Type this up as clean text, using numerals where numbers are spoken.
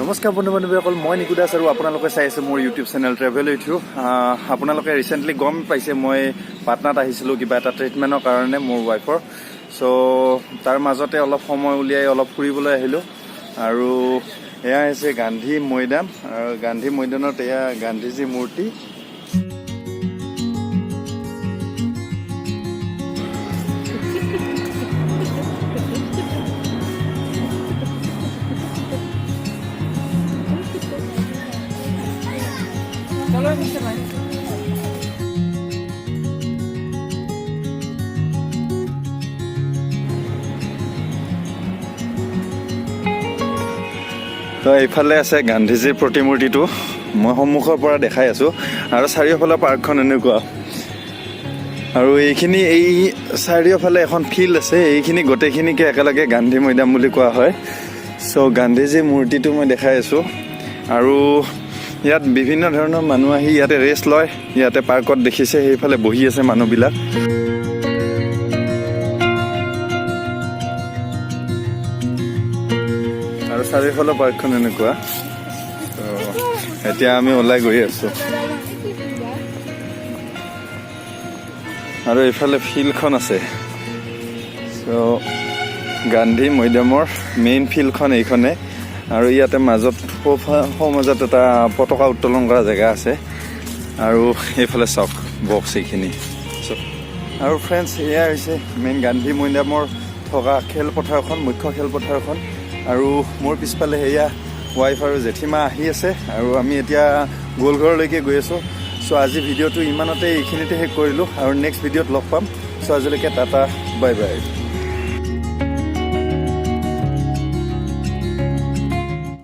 নমস্কাৰ বন্ধু-বান্ধৱীসকল, মই নিকুদ দাস আৰু আপোনালোকে চাই আছে মোৰ YouTube channel travel with you. আপোনালোকে ৰিচেণ্টলি গম পাইছে মই পাটনাত আহিছিলোঁ কিবা এটা ট্ৰিটমেণ্টৰ কাৰণে মোৰ ৱাইফৰ। চ' তাৰ মাজতে অলপ সময় উলিয়াই অলপ ফুৰিবলৈ আহিলোঁ। আৰু এয়া হৈছে গান্ধী মৈদাম, আৰু গান্ধী মৈদানত এয়া গান্ধীজী মূৰ্তি। তো এইফালে আছে গান্ধীজীৰ প্ৰতিমূৰ্তিটো, মই সন্মুখৰ পৰা দেখাই আছোঁ। আৰু চাৰিওফালে পাৰ্কখন এনেকুৱা, আৰু এইখিনি এই চাৰিওফালে এখন ফিল্ড আছে, এইখিনি গোটেইখিনিকে একেলগে গান্ধী মৈদাম বুলি কোৱা হয়। চ' গান্ধীজীৰ মূৰ্তিটো মই দেখাই আছোঁ। আৰু ইয়াত বিভিন্ন ধৰণৰ মানুহ আহি ইয়াতে ৰেষ্ট লয়। ইয়াতে পাৰ্কত দেখিছে সেইফালে বহি আছে মানুহবিলাক। আৰু চাৰিওফালে পাৰ্কখন এনেকুৱা। এতিয়া আমি ওলাই গৈ আছোঁ, আৰু এইফালে ফিল্ডখন আছে। চ' গান্ধী মৈদামৰ মেইন ফিল্ডখন এইখনে, আৰু ইয়াতে মাজত সমাজত এটা পতাকা উত্তোলন কৰা জেগা আছে। আৰু এইফালে চক বক্স এইখিনি। আৰু ফ্ৰেণ্ডছ, এয়া হৈছে মেইন গান্ধী মৈদামৰ থকা খেলপথাৰখন, মুখ্য খেলপথাৰখন। আৰু মোৰ পিছফালে সেয়া ৱাইফ আৰু জেঠীমা আহি আছে, আৰু আমি এতিয়া গোলঘৰলৈকে গৈ আছোঁ। চ' আজি ভিডিঅ'টো ইমানতে, এইখিনিতে শেষ কৰিলোঁ, আৰু নেক্সট ভিডিঅ'ত লগ পাম। চ' আজিলৈকে টাটা, বাই বাই।